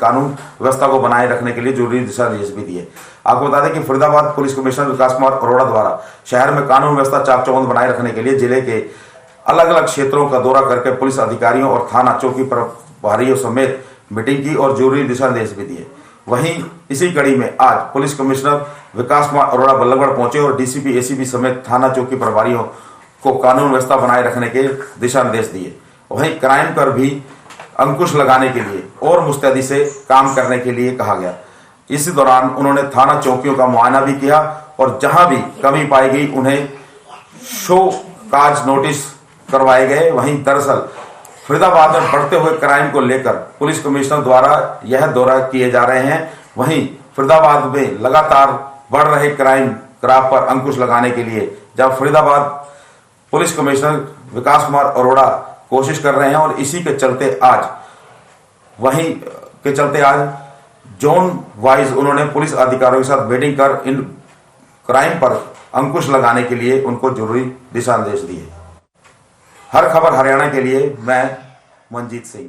कानून व्यवस्था को बनाए रखने के लिए जरूरी दिशा निर्देश भी दिए। आपको बता दें कि फरीदाबाद पुलिस कमिश्नर विकास कुमार अरोड़ा द्वारा शहर में कानून व्यवस्था चाक चौबंद बनाए रखने के लिए जिले के अलग अलग क्षेत्रों का दौरा करके पुलिस अधिकारियों और थाना चौकी प्रभारियों समेत मीटिंग की और जरूरी दिशा निर्देश भी दिए। वहीं इसी कड़ी में आज पुलिस कमिश्नर विकास कुमार अरोड़ा बल्लभगढ़ पहुंचे और डीसीपी एसीपी समेत थाना चौकी प्रभारियों को कानून व्यवस्था बनाए रखने के दिशा निर्देश दिए। वहीं क्राइम पर भी अंकुश लगाने के लिए और मुस्तैदी से काम करने के लिए कहा गया। इसी दौरान उन्होंने थाना चौकियों का मुआयना भी किया और जहां भी कमी पाई गई उन्हें शो काज नोटिस करवाए गए। वहीं दरअसल फरीदाबाद में बढ़ते हुए क्राइम को लेकर पुलिस कमिश्नर द्वारा यह दौरा किए जा रहे हैं। वहीं फरीदाबाद में लगातार बढ़ रहे क्राइम ग्राफ पर अंकुश लगाने के लिए जब फरीदाबाद पुलिस कमिश्नर विकास कुमार अरोड़ा कोशिश कर रहे हैं और इसी के चलते आज जोन वाइज उन्होंने पुलिस अधिकारियों के साथ मीटिंग कर इन क्राइम पर अंकुश लगाने के लिए उनको जरूरी दिशा निर्देश दिए। हर खबर हरियाणा के लिए मैं मनजीत सिंह।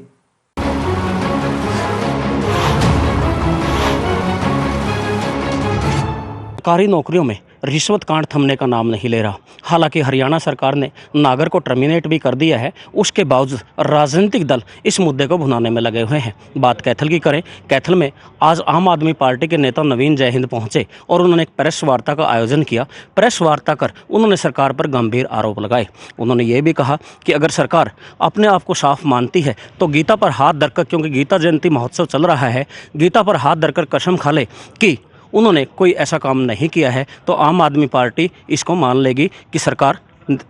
सरकारी नौकरियों में रिश्वत कांड थमने का नाम नहीं ले रहा। हालांकि हरियाणा सरकार ने नागर को टर्मिनेट भी कर दिया है, उसके बावजूद राजनीतिक दल इस मुद्दे को भुनाने में लगे हुए हैं। बात कैथल की करें, कैथल में आज आम आदमी पार्टी के नेता नवीन जयहिंद पहुंचे और उन्होंने एक प्रेस वार्ता का आयोजन किया। प्रेस वार्ता कर उन्होंने सरकार पर गंभीर आरोप लगाए। उन्होंने ये भी कहा कि अगर सरकार अपने आप को साफ मानती है तो गीता पर हाथ धरकर, क्योंकि गीता जयंती महोत्सव चल रहा है, गीता पर हाथ धरकर कसम खा ले कि उन्होंने कोई ऐसा काम नहीं किया है, तो आम आदमी पार्टी इसको मान लेगी कि सरकार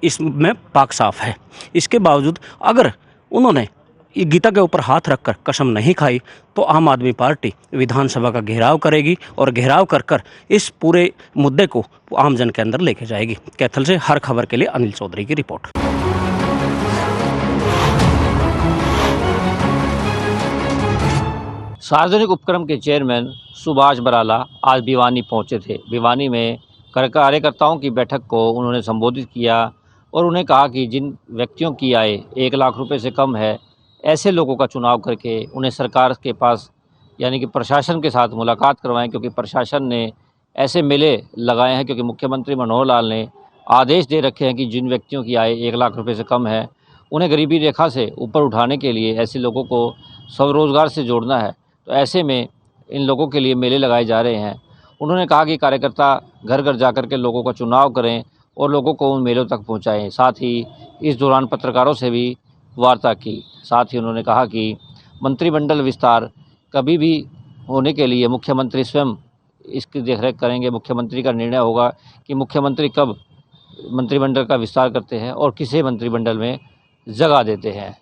इसमें पाक साफ है। इसके बावजूद अगर उन्होंने गीता के ऊपर हाथ रखकर कसम नहीं खाई तो आम आदमी पार्टी विधानसभा का घेराव करेगी और घेराव कर इस पूरे मुद्दे को आमजन के अंदर लेके जाएगी। कैथल से हर खबर के लिए अनिल चौधरी की रिपोर्ट। सार्वजनिक उपक्रम के चेयरमैन सुभाष बराला आज भिवानी पहुंचे थे। भिवानी में कार्यकर्ताओं की बैठक को उन्होंने संबोधित किया और उन्हें कहा कि जिन व्यक्तियों की आय 1 लाख रुपए से कम है, ऐसे लोगों का चुनाव करके उन्हें सरकार के पास यानी कि प्रशासन के साथ मुलाकात करवाएं, क्योंकि प्रशासन ने ऐसे मेले लगाए हैं, क्योंकि मुख्यमंत्री मनोहर लाल ने आदेश दे रखे हैं कि जिन व्यक्तियों की आय 1 लाख रुपये से कम है उन्हें गरीबी रेखा से ऊपर उठाने के लिए ऐसे लोगों को स्वरोजगार से जोड़ना है। तो ऐसे में इन लोगों के लिए मेले लगाए जा रहे हैं। उन्होंने कहा कि कार्यकर्ता घर घर जाकर के लोगों का चुनाव करें और लोगों को उन मेलों तक पहुंचाएं। साथ ही इस दौरान पत्रकारों से भी वार्ता की। साथ ही उन्होंने कहा कि मंत्रिमंडल विस्तार कभी भी होने के लिए मुख्यमंत्री स्वयं इसकी देखरेख करेंगे। मुख्यमंत्री का निर्णय होगा कि मुख्यमंत्री कब मंत्रिमंडल का विस्तार करते हैं और किसे मंत्रिमंडल में जगह देते हैं।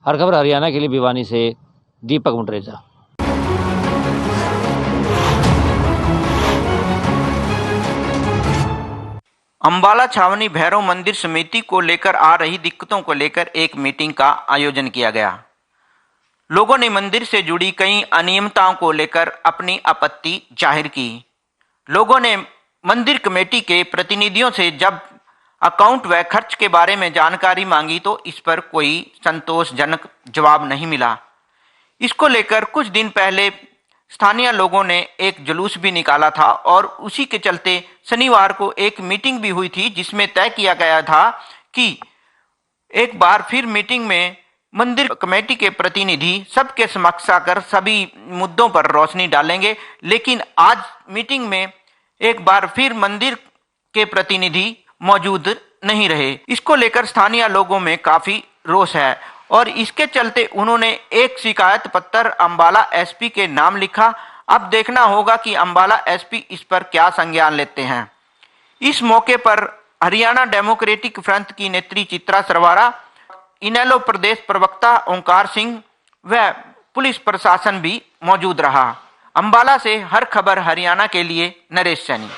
हर खबर हरियाणा के लिए भिवानी से दीपक मुंडरेजा। अंबाला छावनी भैरव मंदिर समिति को लेकर आ रही दिक्कतों को लेकर एक मीटिंग का आयोजन किया गया। लोगों ने मंदिर से जुड़ी कई अनियमितताओं को लेकर अपनी आपत्ति जाहिर की। लोगों ने मंदिर कमेटी के प्रतिनिधियों से जब अकाउंट व खर्च के बारे में जानकारी मांगी तो इस पर कोई संतोषजनक जवाब नहीं मिला। इसको लेकर कुछ दिन पहले स्थानीय लोगों ने एक जुलूस भी निकाला था और उसी के चलते शनिवार को एक मीटिंग भी हुई थी, जिसमें तय किया गया था कि एक बार फिर मीटिंग में मंदिर कमेटी के प्रतिनिधि सबके समक्ष आकर सभी मुद्दों पर रोशनी डालेंगे। लेकिन आज मीटिंग में एक बार फिर मंदिर के प्रतिनिधि मौजूद नहीं रहे। इसको लेकर स्थानीय लोगों में काफी रोष है और इसके चलते उन्होंने एक शिकायत पत्र अंबाला एसपी के नाम लिखा। अब देखना होगा कि अंबाला एसपी इस पर क्या संज्ञान लेते हैं। इस मौके पर हरियाणा डेमोक्रेटिक फ्रंट की नेत्री चित्रा सरवारा, इनेलो प्रदेश प्रवक्ता ओंकार सिंह व पुलिस प्रशासन भी मौजूद रहा। अंबाला से हर खबर हरियाणा के लिए नरेश सैनी।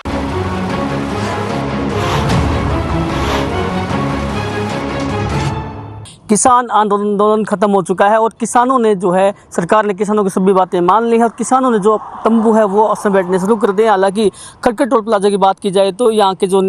किसान आंदोलन खत्म हो चुका है और किसानों ने जो है, सरकार ने किसानों की सभी बातें मान ली है और किसानों ने जो तंबू है वो समेटने शुरू कर दिए। हालांकि खटखट टोल प्लाजा की बात की जाए तो यहाँ के जो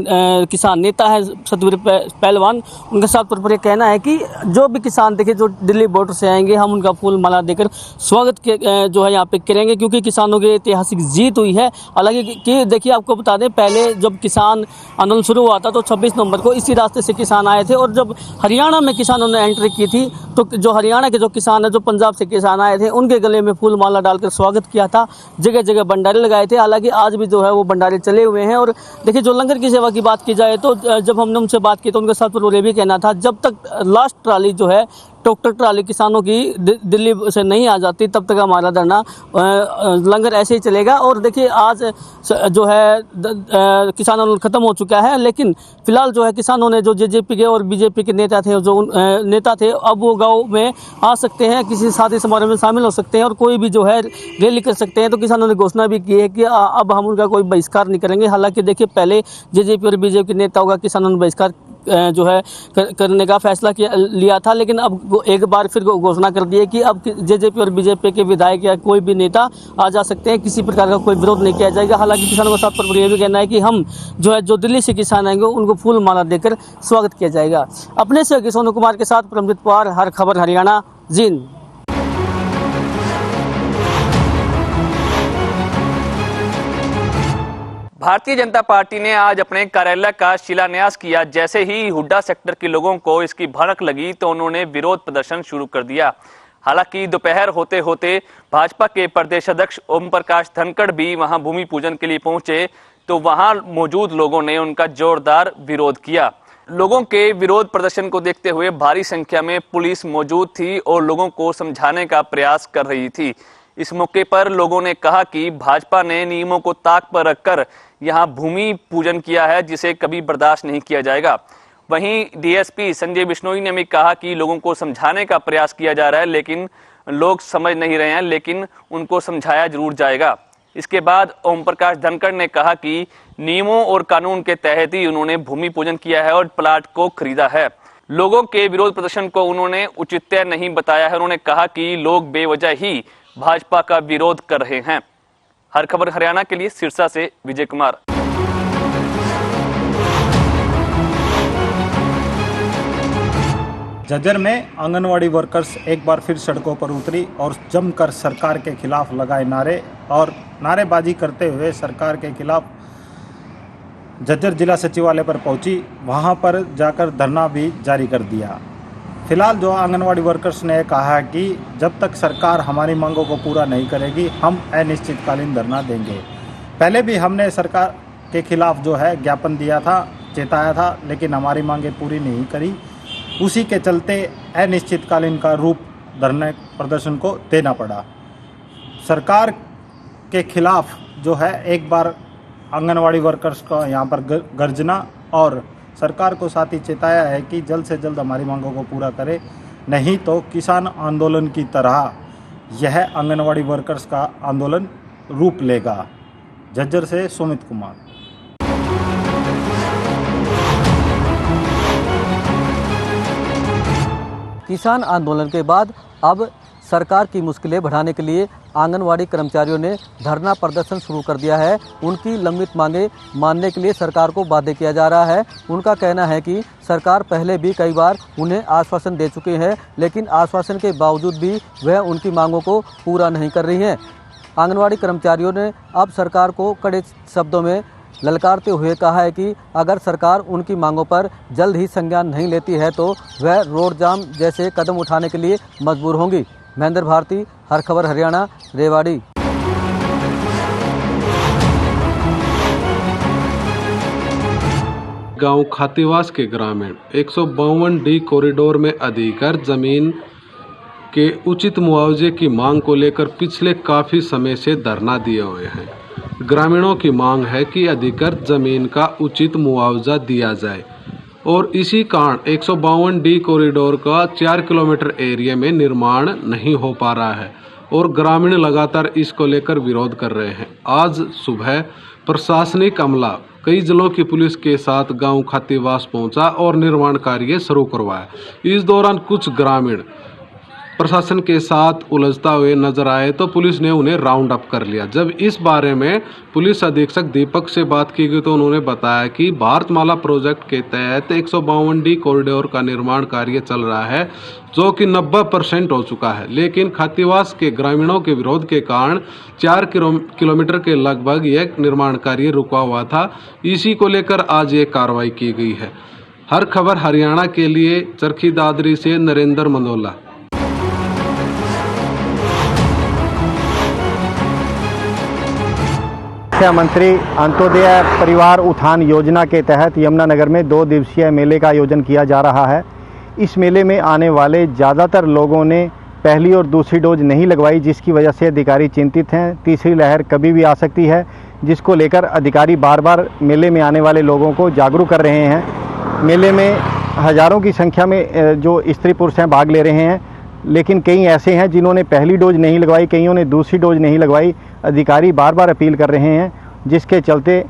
किसान नेता है सतवीर पहलवान, उनका साफ तौर पर यह कहना है कि जो भी किसान देखे जो दिल्ली बॉर्डर से आएंगे हम उनका फूल माला देकर स्वागत जो है यहाँ पे करेंगे, क्योंकि किसानों की ऐतिहासिक जीत हुई है। हालांकि देखिए, आपको बता दें, पहले जब किसान आंदोलन शुरू हुआ था तो 26 नवंबर को इसी रास्ते से किसान आए थे और जब हरियाणा में किसानों ने एंट्री की थी तो जो हरियाणा के जो किसान है, जो पंजाब से किसान आए थे, उनके गले में फूल माला डालकर स्वागत किया था। जगह जगह भंडारे लगाए थे। हालांकि आज भी जो है वो भंडारे चले हुए हैं। और देखिए, जो लंगर की सेवा की बात की जाए तो जब हमने उनसे बात की तो उनके साथ ये भी कहना था, जब तक लास्ट ट्राली जो है ट्रैक्टर ट्राली किसानों की दिल्ली से नहीं आ जाती तब तक हमारा धरना लंगर ऐसे ही चलेगा। और देखिए, आज जो है किसान आंदोलन खत्म हो चुका है, लेकिन फिलहाल जो है किसानों ने जो जेजेपी के और बीजेपी के नेता थे, जो नेता थे, अब वो गांव में आ सकते हैं, किसी शादी समारोह में शामिल हो सकते हैं और कोई भी जो है रैली कर सकते हैं। तो किसानों ने घोषणा भी की है कि अब हम उनका कोई बहिष्कार नहीं करेंगे। हालांकि देखिए, पहले जेजेपी और बीजेपी के नेताओं का किसानों ने बहिष्कार जो है करने का फैसला लिया था, लेकिन अब एक बार फिर घोषणा कर दी है कि अब जेजेपी और बीजेपी के विधायक या कोई भी नेता आ जा सकते हैं, किसी प्रकार का कोई विरोध नहीं किया जाएगा। हालांकि किसानों का साफ तौर पर यह भी कहना है कि हम जो है, जो दिल्ली से किसान आएंगे उनको फूल माला देकर स्वागत किया जाएगा। अपने से सोनू कुमार के साथ परमजीत पवार, हर खबर हरियाणा, जींद। भारतीय जनता पार्टी ने आज अपने कार्यालय का शिलान्यास किया। जैसे ही हुड्डा सेक्टर के लोगों को इसकी भनक लगी तो उन्होंने विरोध प्रदर्शन शुरू कर दिया। हालांकि दोपहर होते होते भाजपा के प्रदेश अध्यक्ष ओम प्रकाश धनखड़ भी वहां भूमि पूजन के लिए पहुंचे तो वहां मौजूद लोगों ने उनका जोरदार विरोध किया। लोगों के विरोध प्रदर्शन को देखते हुए भारी संख्या में पुलिस मौजूद थी और लोगों को समझाने का प्रयास कर रही थी। इस मौके पर लोगों ने कहा कि भाजपा ने नियमों को ताक पर रखकर यहां भूमि पूजन किया है, जिसे कभी बर्दाश्त नहीं किया जाएगा। वहीं डीएसपी संजय बिश्नोई ने भी कहा कि लोगों को समझाने का प्रयास किया जा रहा है, लेकिन लोग समझ नहीं रहे हैं, लेकिन उनको समझाया जरूर जाएगा। इसके बाद ओम प्रकाश धनखड़ ने कहा कि नियमों और कानून के तहत ही उन्होंने भूमि पूजन किया है और प्लाट को खरीदा है। लोगों के विरोध प्रदर्शन को उन्होंने उचित नहीं बताया है। उन्होंने कहा कि लोग बेवजह ही भाजपा का विरोध कर रहे हैं। हर खबर हरियाणा के लिए सिरसा से विजय कुमार। झज्जर में आंगनवाड़ी वर्कर्स एक बार फिर सड़कों पर उतरी और जमकर सरकार के खिलाफ लगाए नारे और नारेबाजी करते हुए सरकार के खिलाफ झज्जर जिला सचिवालय पर पहुंची। वहां पर जाकर धरना भी जारी कर दिया। फिलहाल जो आंगनवाड़ी वर्कर्स ने कहा है कि जब तक सरकार हमारी मांगों को पूरा नहीं करेगी हम अनिश्चितकालीन धरना देंगे। पहले भी हमने सरकार के खिलाफ जो है ज्ञापन दिया था, चेताया था, लेकिन हमारी मांगें पूरी नहीं करी। उसी के चलते अनिश्चितकालीन का रूप धरने प्रदर्शन को देना पड़ा। सरकार के खिलाफ जो है एक बार आंगनवाड़ी वर्कर्स का यहाँ पर गर्जना और सरकार को साथ ही चेताया है कि जल्द से जल्द हमारी मांगों को पूरा करे, नहीं तो किसान आंदोलन की तरह यह आंगनवाड़ी वर्कर्स का आंदोलन रूप लेगा। झज्जर से सुमित कुमार। किसान आंदोलन के बाद अब सरकार की मुश्किलें बढ़ाने के लिए आंगनवाड़ी कर्मचारियों ने धरना प्रदर्शन शुरू कर दिया है। उनकी लंबित मांगें मानने के लिए सरकार को बाध्य किया जा रहा है। उनका कहना है कि सरकार पहले भी कई बार उन्हें आश्वासन दे चुके हैं, लेकिन आश्वासन के बावजूद भी वह उनकी मांगों को पूरा नहीं कर रही हैं। आंगनवाड़ी कर्मचारियों ने अब सरकार को कड़े शब्दों में ललकारते हुए कहा है कि अगर सरकार उनकी मांगों पर जल्द ही संज्ञान नहीं लेती है तो वह रोड जाम जैसे कदम उठाने के लिए मजबूर होंगी। महेंद्र भारती, हर खबर हरियाणा, रेवाड़ी। गांव खातीवास के ग्रामीण 152D कॉरिडोर में अधिग्रहित जमीन के उचित मुआवजे की मांग को लेकर पिछले काफी समय से धरना दिए हुए हैं। ग्रामीणों की मांग है कि अधिग्रहित जमीन का उचित मुआवजा दिया जाए और इसी कारण 152D कॉरिडोर का 4 किलोमीटर एरिया में निर्माण नहीं हो पा रहा है और ग्रामीण लगातार इसको लेकर विरोध कर रहे हैं। आज सुबह प्रशासनिक अमला कई जिलों की पुलिस के साथ गांव खातीवास पहुंचा और निर्माण कार्य शुरू करवाया। इस दौरान कुछ ग्रामीण प्रशासन के साथ उलझता हुए नजर आए तो पुलिस ने उन्हें राउंड अप कर लिया। जब इस बारे में पुलिस अधीक्षक दीपक से बात की गई तो उन्होंने बताया कि भारतमाला प्रोजेक्ट के तहत 152D कॉरिडोर का निर्माण कार्य चल रहा है, जो कि 90% हो चुका है, लेकिन खातीवास के ग्रामीणों के विरोध के कारण 4 किलोमीटर के लगभग यह निर्माण कार्य रुका हुआ था। इसी को लेकर आज ये कार्रवाई की गई है। हर खबर हरियाणा के लिए चरखी दादरी से नरेंद्र मंदोला। मुख्यमंत्री अंत्योदय परिवार उत्थान योजना के तहत यमुनानगर में 2 दिवसीय मेले का आयोजन किया जा रहा है। इस मेले में आने वाले ज़्यादातर लोगों ने पहली और दूसरी डोज नहीं लगवाई, जिसकी वजह से अधिकारी चिंतित हैं। तीसरी लहर कभी भी आ सकती है, जिसको लेकर अधिकारी बार बार मेले में आने वाले लोगों को जागरूक कर रहे हैं। मेले में हज़ारों की संख्या में जो स्त्री पुरुष हैं भाग ले रहे हैं, लेकिन कई ऐसे हैं जिन्होंने पहली डोज नहीं लगवाई, कईयों ने दूसरी डोज नहीं लगवाई। अधिकारी बार बार अपील कर रहे हैं, जिसके चलते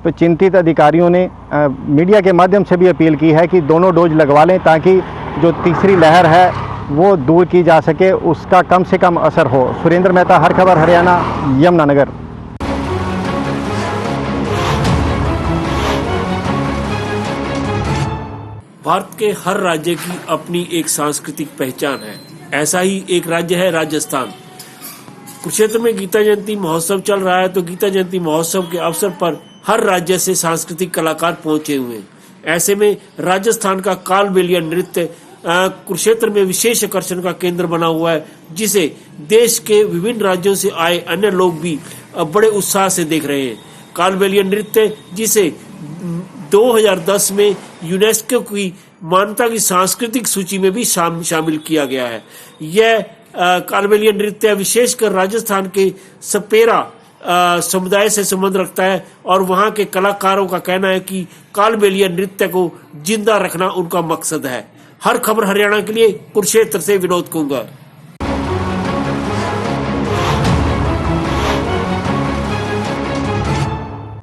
चिंतित अधिकारियों ने मीडिया के माध्यम से भी अपील की है कि दोनों डोज लगवा लें, ताकि जो तीसरी लहर है वो दूर की जा सके, उसका कम से कम असर हो। सुरेंद्र मेहता, हर खबर हरियाणा, यमुनानगर। भारत के हर राज्य की अपनी एक सांस्कृतिक पहचान है। ऐसा ही एक राज्य है राजस्थान। कुरुक्षेत्र में गीता जयंती महोत्सव चल रहा है, तो गीता जयंती महोत्सव के अवसर पर हर राज्य से सांस्कृतिक कलाकार पहुंचे हुए हैं। ऐसे में राजस्थान का कालबेलिया नृत्य कुरुक्षेत्र में विशेष आकर्षण का केंद्र बना हुआ है, जिसे देश के विभिन्न राज्यों से आए अन्य लोग भी बड़े उत्साह से देख रहे हैं। कालबेलिया नृत्य, जिसे 2010 में यूनेस्को की मान्यता की सांस्कृतिक सूची में भी शामिल किया गया है। यह कालबेलिया नृत्य विशेषकर राजस्थान के सपेरा समुदाय से संबंध रखता है, और वहां के कलाकारों का कहना है कि कालबेलिया नृत्य को जिंदा रखना उनका मकसद है। हर खबर हरियाणा के लिए कुरुक्षेत्र से विनोद कुंगर।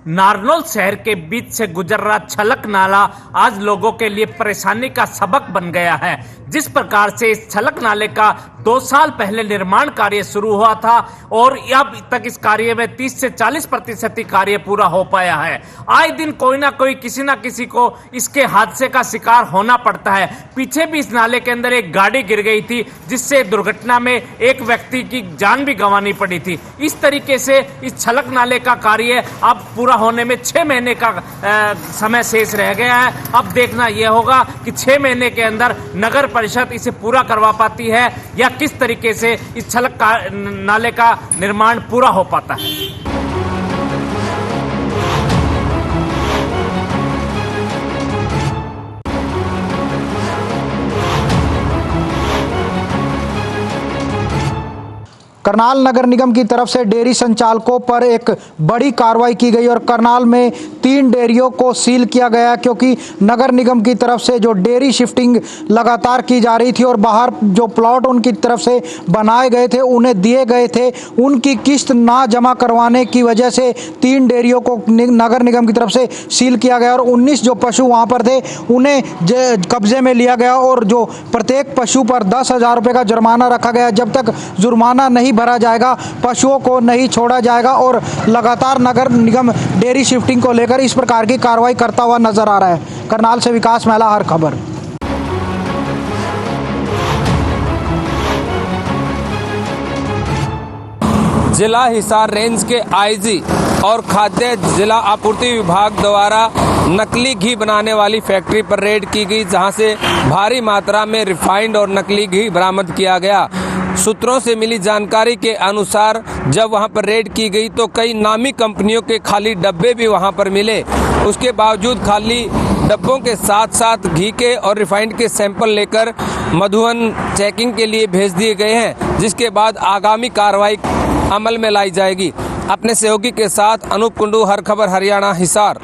नारनौल शहर के बीच से गुजर रहा छलक नाला आज लोगों के लिए परेशानी का सबक बन गया है। जिस प्रकार से इस छलक नाले का 2 साल पहले निर्माण कार्य शुरू हुआ था और अब तक इस कार्य में 30 से 40% ही कार्य पूरा हो पाया है। आए दिन कोई ना कोई किसी ना किसी को इसके हादसे का शिकार होना पड़ता है। पीछे भी इस नाले के अंदर एक गाड़ी गिर गई थी, जिससे दुर्घटना में एक व्यक्ति की जान भी गंवानी पड़ी थी। इस तरीके से इस छलक नाले का कार्य अब पूरा होने में 6 महीने का समय शेष रह गया है। अब देखना यह होगा कि 6 महीने के अंदर नगर परिषद इसे पूरा करवा पाती है या किस तरीके से इस छलक नाले का निर्माण पूरा हो पाता है। करनाल नगर निगम की तरफ से डेयरी संचालकों पर एक बड़ी कार्रवाई की गई और करनाल में 3 डेयरियों को सील किया गया, क्योंकि नगर निगम की तरफ से जो डेयरी शिफ्टिंग लगातार की जा रही थी और बाहर जो प्लॉट उनकी तरफ से बनाए गए थे, उन्हें दिए गए थे, उनकी किस्त ना जमा करवाने की वजह से 3 डेयरियों को नगर निगम की तरफ से सील किया गया और 19 जो पशु वहां पर थे उन्हें कब्जे में लिया गया और जो प्रत्येक पशु पर 10,000 रुपये का जुर्माना रखा गया। जब तक जुर्माना नहीं भरा जाएगा, पशुओं को नहीं छोड़ा जाएगा और लगातार नगर निगम डेयरी शिफ्टिंग को लेकर इस प्रकार की कार्रवाई करता हुआ नजर आ रहा है। करनाल से विकास महला, हर खबर। जिला हिसार रेंज के आईजी और खाद्य जिला आपूर्ति विभाग द्वारा नकली घी बनाने वाली फैक्ट्री पर रेड की गई, जहां से भारी मात्रा में रिफाइंड और नकली घी बरामद किया गया। सूत्रों से मिली जानकारी के अनुसार जब वहां पर रेड की गई तो कई नामी कंपनियों के खाली डब्बे भी वहां पर मिले। उसके बावजूद खाली डब्बों के साथ साथ घी के और रिफाइंड के सैंपल लेकर मधुबन चेकिंग के लिए भेज दिए गए हैं, जिसके बाद आगामी कार्रवाई अमल में लाई जाएगी। अपने सहयोगी के साथ अनूप कुंडू, हर खबर हरियाणा, हिसार।